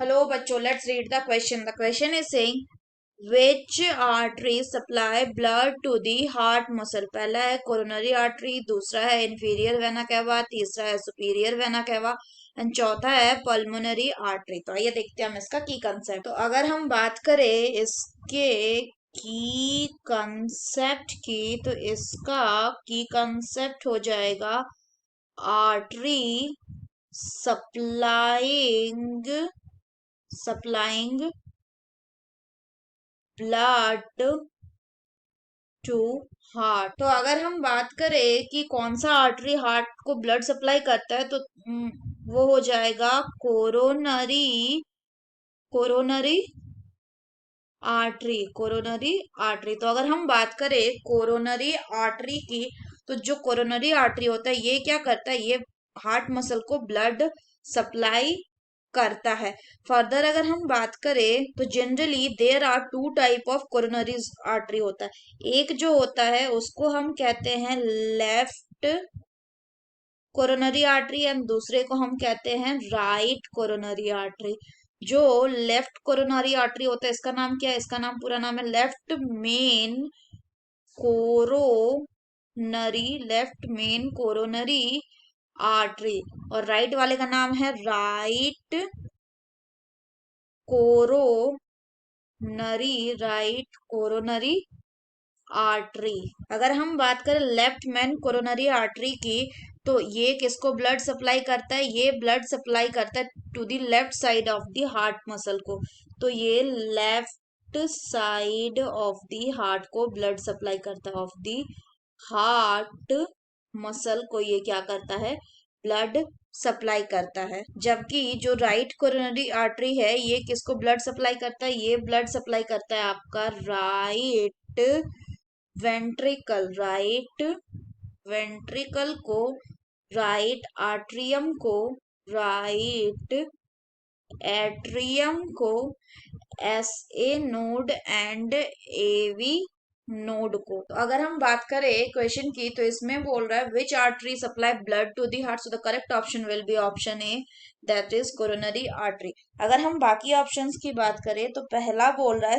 Hello, bachcho. Let's read the question. The question is saying which artery supply blood to the heart muscle. पहला है coronary artery, दूसरा है inferior vena cava, तीसरा है superior vena cava and चौथा है pulmonary artery. तो आइए देखते हैं हम इसका की कंसेप्ट. तो अगर हम बात करें इसके की कंसेप्ट की, तो इसका की कंसेप्ट हो जाएगा artery supplying blood to heart. तो अगर हम बात करें कि कौन सा आर्टरी हार्ट को ब्लड सप्लाई करता है, तो वो हो जाएगा कोरोनरी आर्टरी. तो अगर हम बात करें कोरोनरी आर्टरी की, तो जो कोरोनरी आर्टरी होता है ये क्या करता है, ये हार्ट मसल को ब्लड सप्लाई करता है. फर्दर अगर हम बात करें तो generally there are two type of coronary artery होता है. एक जो होता है उसको हम कहते हैं लेफ्ट कोरोनरी आर्टरी एंड दूसरे को हम कहते हैं राइट कोरोनरी आर्टरी. जो लेफ्ट कोरोनरी आर्टरी होता है इसका नाम क्या है, इसका नाम पूरा नाम है लेफ्ट मेन कोरोनरी आर्टरी. और राइट वाले का नाम है राइट कोरोनरी आर्टरी. अगर हम बात करें लेफ्ट मेन कोरोनरी आर्टरी की, तो ये किसको ब्लड सप्लाई करता है, ये ब्लड सप्लाई करता है to the left side of the heart muscle को. तो ये left side of the heart को ब्लड सप्लाई करता है, ऑफ द हार्ट मसल को ये क्या करता है, ब्लड सप्लाई करता है. जबकि जो राइट कोरोनरी आर्टरी है ये किसको ब्लड सप्लाई करता है, ये ब्लड सप्लाई करता है आपका राइट वेंट्रिकल को, राइट एट्रियम को, S A node and AV node को. तो अगर हम बात करें क्वेश्चन की, तो इसमें बोल रहा है which artery supply blood to the heart. So the correct option will be option A, that is coronary artery. अगर हम बाकी ऑप्शंस की बात करें तो पहला बोल रहा है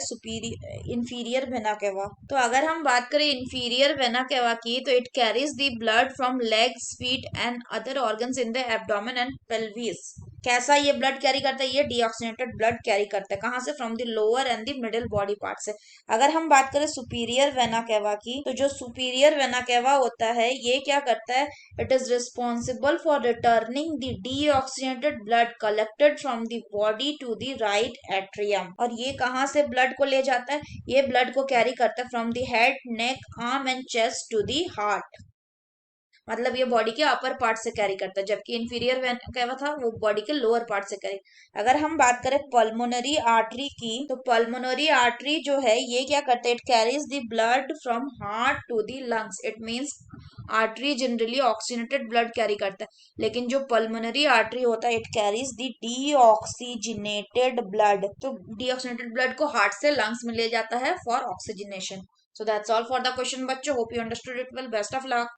इंफीरियर वेना केवा. तो अगर हम बात करें इंफीरियर वेना केवा की, तो it carries the blood from legs, feet and other organs in the abdomen and pelvis. कैसा ये ब्लड कैरी करता है, ये डीऑक्सीनेटेड ब्लड कैरी करता है. कहां से, from the lower and the middle body part से. अगर हम बात करें सुपीरियर वेना केवा की, तो जो सुपीरियर वेना केवा होता है ये क्या करता है, it is responsible for returning the deoxygenated blood collected from the body to the right atrium. और ये कहां से ब्लड को ले जाता है, ये ब्लड को कैरी करता है from the head, neck, arm and chest to the heart. मतलब ये बॉडी के अपर पार्ट से कैरी करता है, जबकि इंफीरियर वेन क्या था, वो बॉडी के लोअर पार्ट से कैरी. अगर हम बात करें पल्मोनरी आर्टरी की, तो पल्मोनरी आर्टरी जो है ये क्या करता है, it carries the blood from heart to the lungs. It means artery generally oxygenated blood carry करता है, लेकिन जो पल्मोनरी आर्टरी होता है it carries the deoxygenated blood. तो डीऑक्सीजनेटेड ब्लड को हार्ट से लंग्स में ले जाता है for oxygenation. So that's all for the question, बच्चों. Hope you understood it well. Best of luck.